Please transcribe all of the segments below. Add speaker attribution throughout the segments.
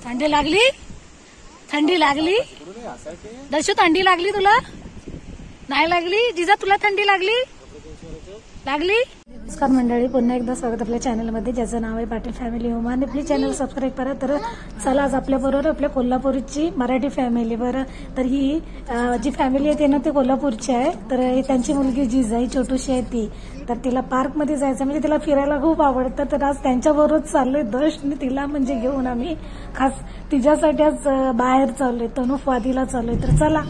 Speaker 1: थंडी लागली? थंडी लागली दर्शू? थंडी लागली तुला? नाही लागली? जिजा तुला थंडी लागली? लागली? नमस्कार मंडळी, पुन्हा एकदा स्वागत आपल्या चॅनलमध्ये ज्याचं नाव आहे पाटील फॅमिली होम. आणि प्लीज चॅनल सबस्क्राईब करा. तर चला आज आपल्याबरोबर आपल्या कोल्हापूरची मराठी फॅमिली. बरं, तर ही जी फॅमिली आहे ती ना ती कोल्हापूरची आहे. तर त्यांची मुलगी जिजा ही छोटूशी आहे ती. तर तिला पार्कमध्ये जायचं म्हणजे तिला फिरायला खूप आवडतं. तर आज त्यांच्याबरोबर चाललोय दर्शनी तिला म्हणजे घेऊन आम्ही खास तिच्यासाठी आज बाहेर चाललोय. तनू वादीला चाललोय. तर चला.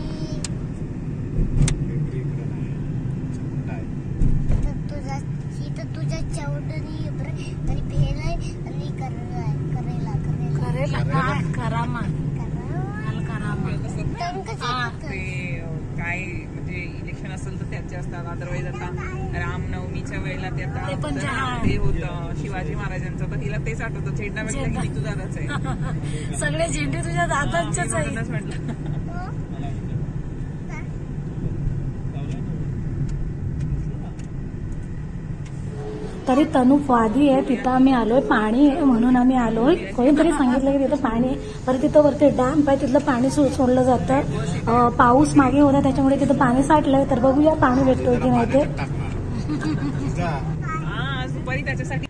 Speaker 2: काय म्हणजे इलेक्शन असेल तर त्याचे असतात. अदरवाईज आता रामनवमीच्या वेळेला ते आता हे होतं शिवाजी महाराजांचं, तर तिला तेच आठवतं. झेंडा म्हटलं की तू दादाच आहे.
Speaker 1: सगळे झेंडे तुझ्या दादांचेच आहे.
Speaker 2: म्हटलं
Speaker 1: तरी तनू वादी आहे तिथं आम्ही आलोय. पाणी आहे म्हणून आम्ही आलोय. कोणीतरी सांगितलं की तिथं पाणी आहे. परत तिथं वरती डॅम आहे, तिथलं पाणी सोडलं जातं. पाऊस मागे होता त्याच्यामुळे तिथं पाणी साठलंय. तर बघूया पाणी भेटतोय की नाही ते.
Speaker 2: दुपारी त्याच्यासाठी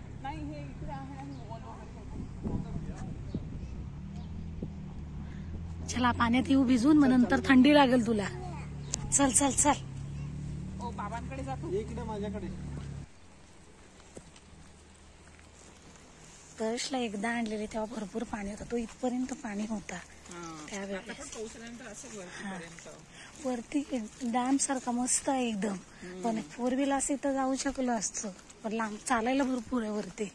Speaker 1: चला पाण्यात येऊ भिजून, मग नंतर थंडी लागेल तुला. चल चल चल.
Speaker 2: बाबांकडे जातो. इकडे माझ्याकडे.
Speaker 1: दर्शला एकदा आणलेले तेव्हा भरपूर पाणी होतं. तो इथपर्यंत पाणी होता त्यावेळेस. वरती डॅम सारखा मस्त आहे एकदम. पण 4 व्हीलर असे तर जाऊ शकलो असतं, पण लांब चालायला भरपूर आहे वरती.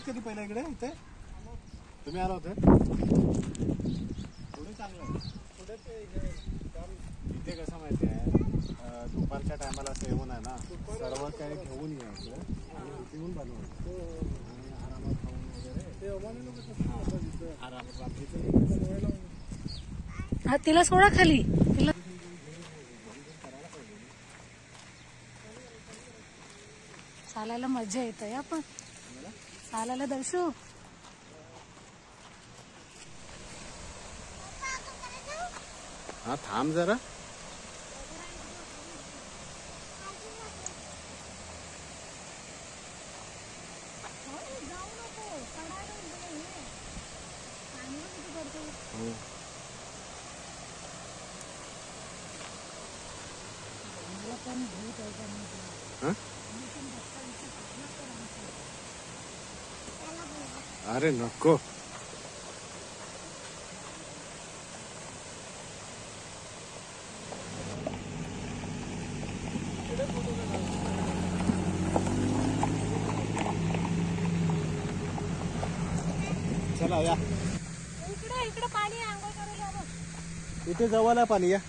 Speaker 3: कधी पहिला इकडे इथे तुम्ही आला होते? थोडे चांगलं इथे कसं माहिती आहे, दुपारच्या टायमाला असं येऊन आहे ना, सर्व काही घेऊन यायचं आणि येऊन बनवायचं आणि आरामात खाऊन वगैरे आरामात रात्रीचं.
Speaker 1: हा तिला सोडा खाली. तिला चालायला मजा येते. आपण चालायला दर्शू.
Speaker 3: हा थांब जरा. अरे नको. चला या.
Speaker 1: इकडे पाणी आंघोळ करायला.
Speaker 3: इथे जवळ आहे पाणी. या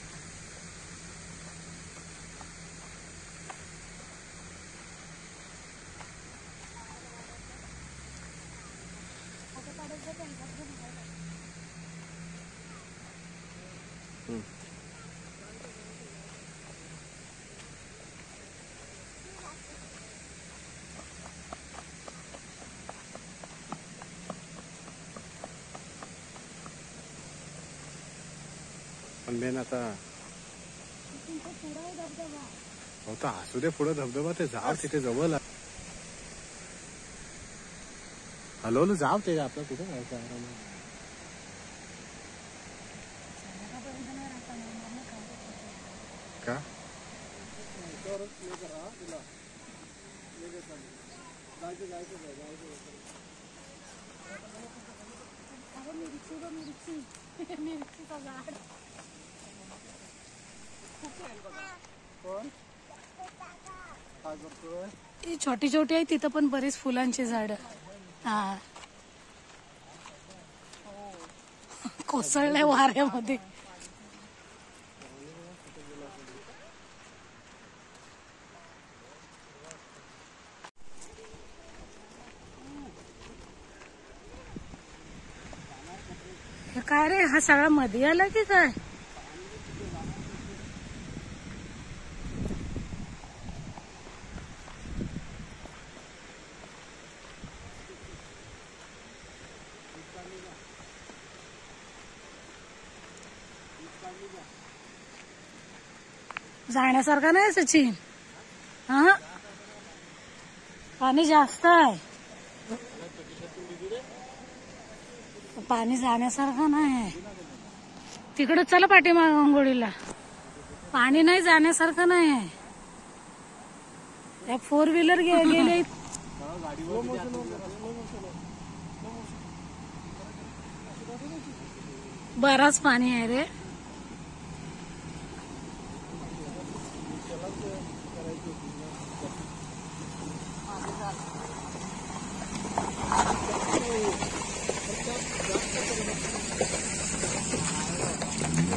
Speaker 3: पण मेन आता होता. असू दे पुढे धबधबा. ते जाव तिथे जवळ. हलवलं जाव ते आपलं कुठे जायचं आरामात. का
Speaker 1: मिरचीचं झाड.
Speaker 3: कोण? काय करतोय?
Speaker 1: ती छोटी छोटी आहे, तिथं पण बरीच फुलांची झाड. हा कोसळलंय वाऱ्यामध्ये. हे काय रे, हा सगळा मध्ये आला की काय? जाण्यासारखा नाही सचिन. हा पाणी जास्त आहे, पाणी जाण्यासारखं नाही. तिकडे चला पाठीमाग अंघोळीला. पाणी नाही जाण्यासारखं नाही. त्या 4 व्हीलर गेले. बराच पाणी आहे रे.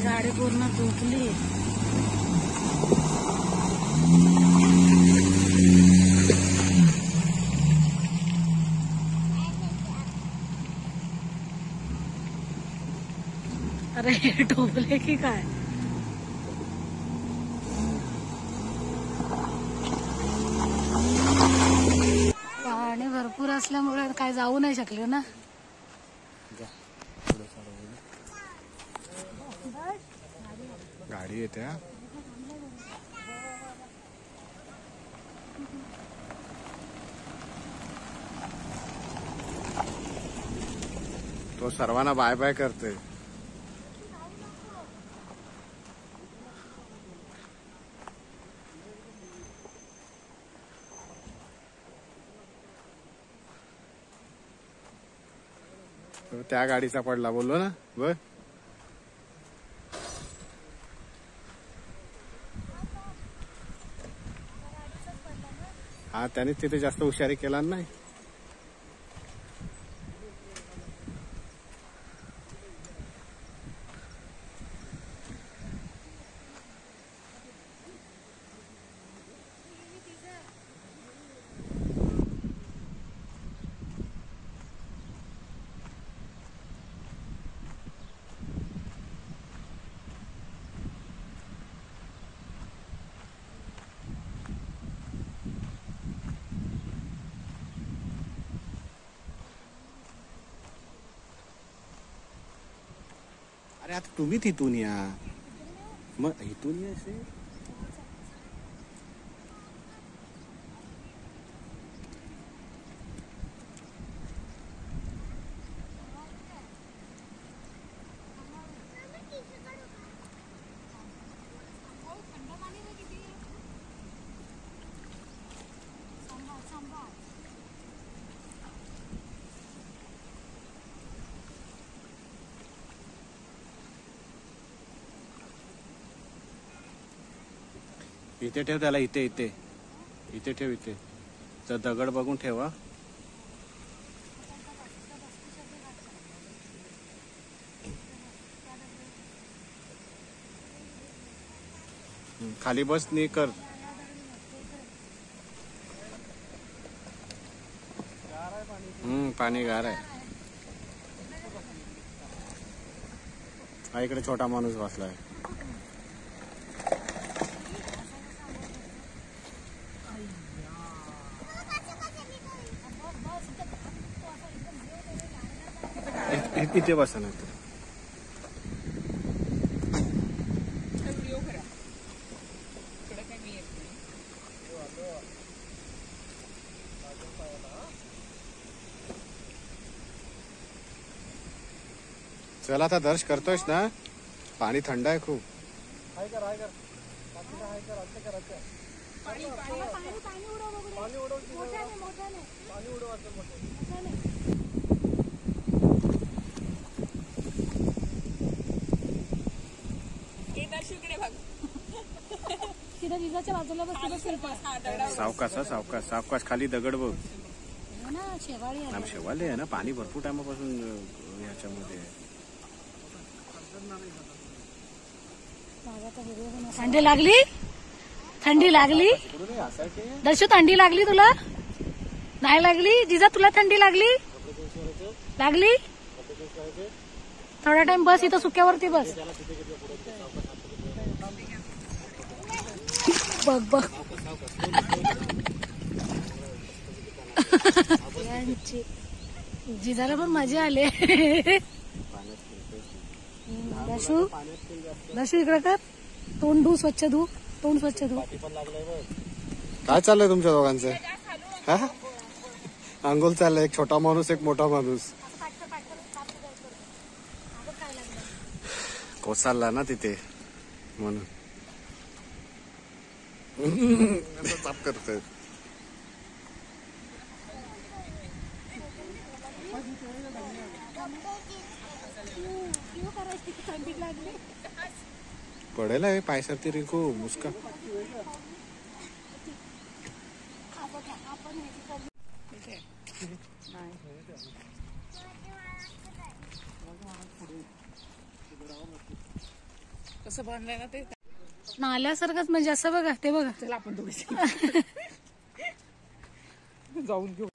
Speaker 1: गाडी पूर्ण धुकली. अरे डोबले की काय? पाणी भरपूर असल्यामुळे काय जाऊ नाही शकले ना.
Speaker 3: गाडी येते. तो सर्वांना बाय बाय करते. तो त्या गाडीचा पडला बोललो ना बर. हा त्यानेच तिथे जास्त हुशारी केला नाही. अरे आता तुम्ही तिथून या, मग इथून या. असे इथे ठेव त्याला. इथे इथे इथे ठेव. इथे तर दगड बघून ठेवा. खाली बस नाही कर. पाणी गार आहे. हा इकडे छोटा माणूस बसलाय. इथे बसा नाही.
Speaker 2: व्हिडिओ करा. इकडे काय मी येत नाही.
Speaker 3: चला आता दर्श करतोयस ना. पाणी थंड आहे खूप.
Speaker 1: तिथं पुलाच्या बाजूला बसते
Speaker 3: सावकाश सावकाश खाली दगड बघ
Speaker 1: ना शेवाळी
Speaker 3: आम शेवाले आहे ना पाणी भरपूर टायमापासून ह्याच्यामध्ये
Speaker 1: थंडी लागली थंडी लागली दर्शू थंडी लागली तुला नाही लागली जिजा तुला थंडी लागली लागली थोडा टाइम बस इथं सुक्यावरती बस बघ बघ जिजाला पण मजा आली दर्शू दर्शू इकडे कर तोंड धू स्वच्छ धू तोंड स्वच्छ धू
Speaker 3: काय चाललंय तुमच्या दोघांचं हा अंघोल चाललंय एक छोटा माणूस एक मोठा माणूस कोसळला ना तिथे म्हणून साफ करतोय पडेल आहे पायसारती रिंकू मुस्का
Speaker 2: कसं बांधलंय ना ते
Speaker 1: नाल्यासारखंच म्हणजे असं बघा ते बघा
Speaker 2: चला आपण दोघे जाऊन घेऊ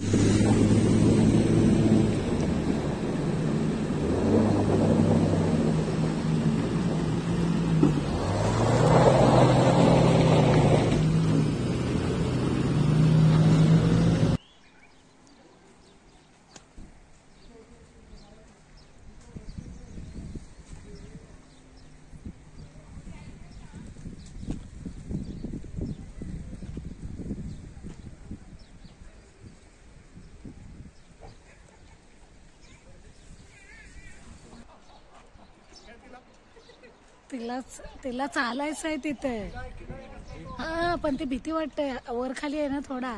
Speaker 1: तिला चालायचं आहे तिथे हा पण ती भीती वाटते वर खाली आहे ना थोडा